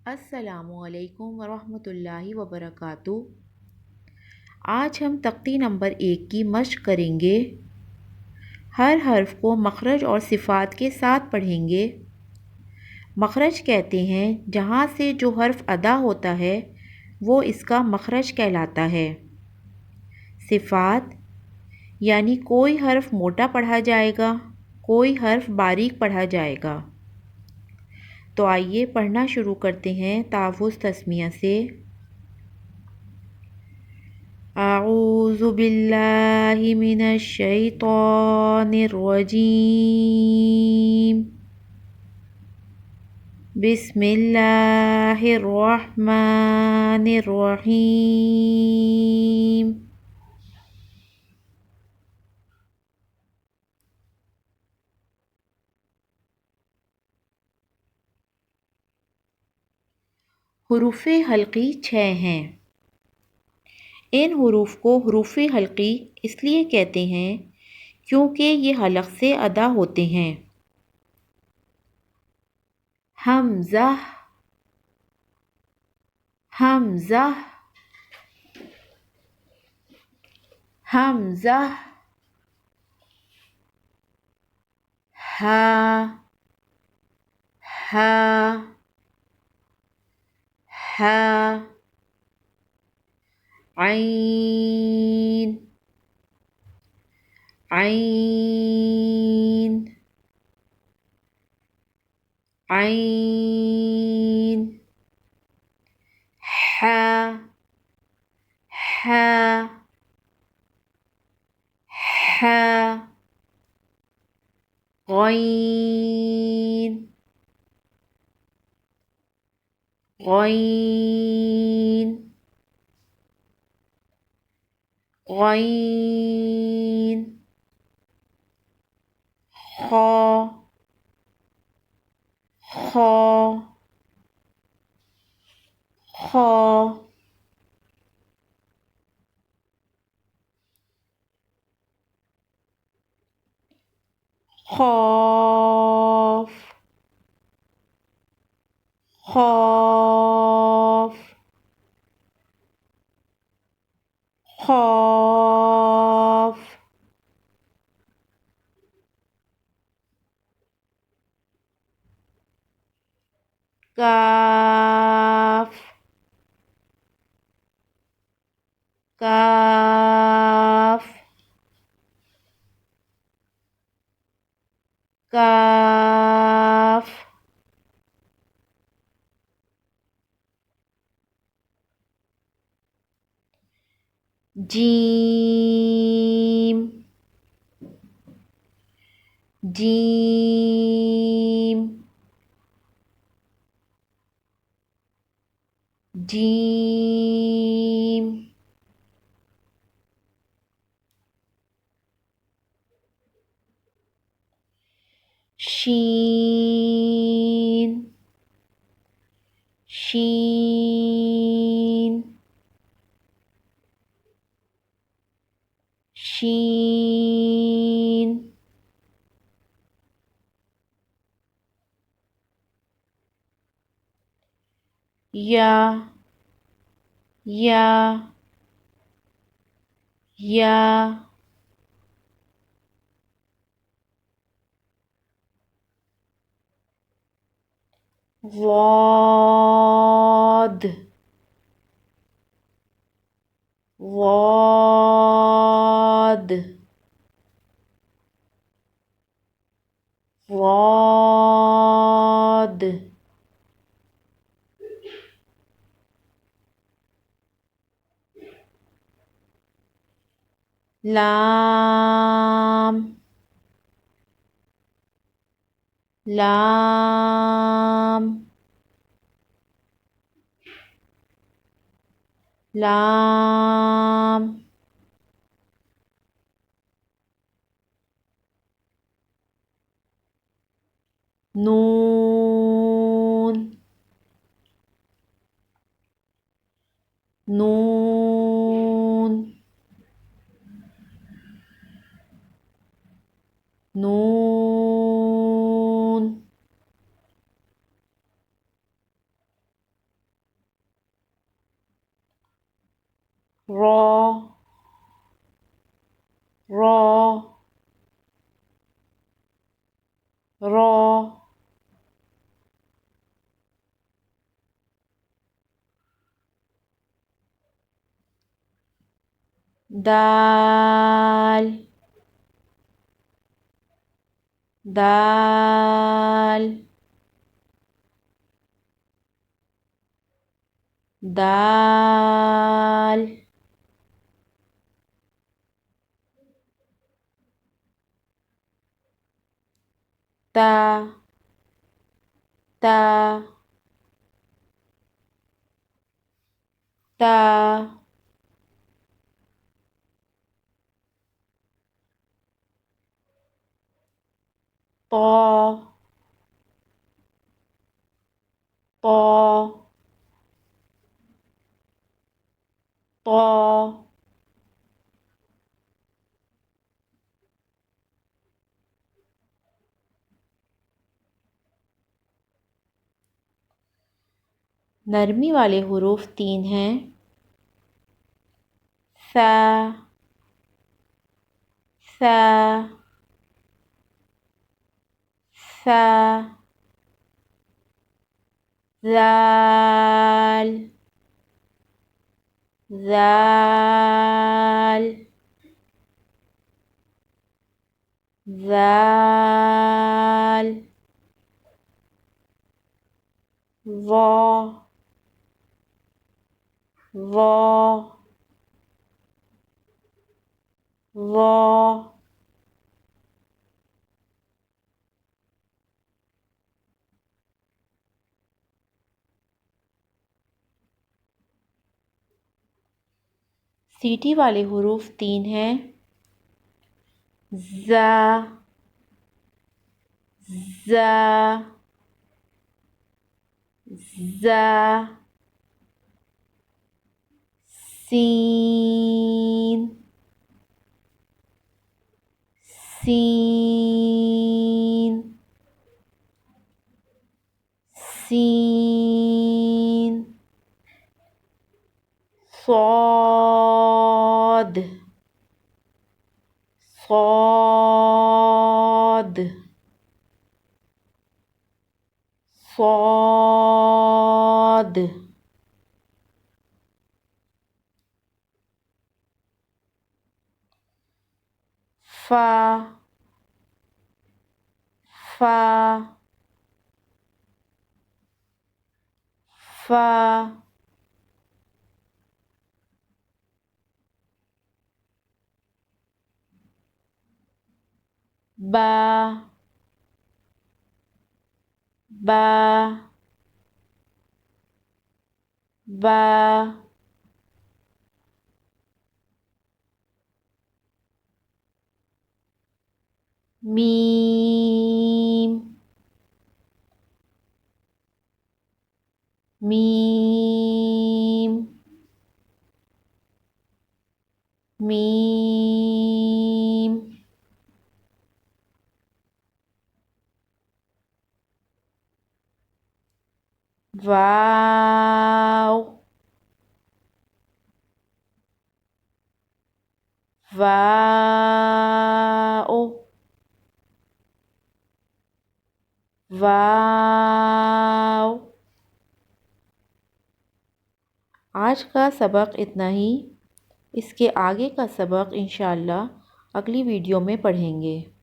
अस्सलामुअलैकुम वरहमतुल्लाहि वबरकातुहू। आज हम तख्ती नंबर 1 की मश्क करेंगे। हर हर्फ को मखरज और सिफ़ात के साथ पढ़ेंगे। मखरज कहते हैं जहाँ से जो हर्फ अदा होता है वो इसका मखरज कहलाता है। सिफ़ात यानी कोई हर्फ मोटा पढ़ा जाएगा, कोई हर्फ बारीक पढ़ा जाएगा। तो आइए पढ़ना शुरू करते हैं तावुज़ तस्मिया से। अऊज़ु बिल्लाहि मिनश शैतानिर रजीम। बिस्मिल्लाहिर रहमानिर रहीम। हुरूफ़े हल्की 6 हैं। इन हुरूफ़ को हुरूफ़े हल्की इसलिए कहते हैं क्योंकि ये हलक़ से अदा होते हैं। हमज़ा, हमज़ा, हमज़ा। हा, हा, हा। ऐन, ऐन, ऐन। हा, हा, हा। गईन, गईन, गईन। खा, खा, खा। ख़ाफ, ख़ाफ, ख़ाफ। काफ, काफ, काफ। जीम, जीम, जीम। शीन, शीन, शीन। या, या, या। वाद, वाद, वाद। लाम, लाम, लाम। नून, नून, नून। रॉ रॉ रॉ दाल दाल दाल ता ता ता तो तो तो नरमी वाले हुरूफ 3 हैं। सा सा सा ज़ाल ज़ाल ज़ाल वो वो वो सीटी वाले हुरूफ 3 हैं। ज़ा ज़ा ज़ा सीन सीन सीन صاد صاد صاد فا فا فا با با با میم میم میم واو واو वाव। आज का सबक इतना ही। इसके आगे का सबक इंशाअल्लाह अगली वीडियो में पढ़ेंगे।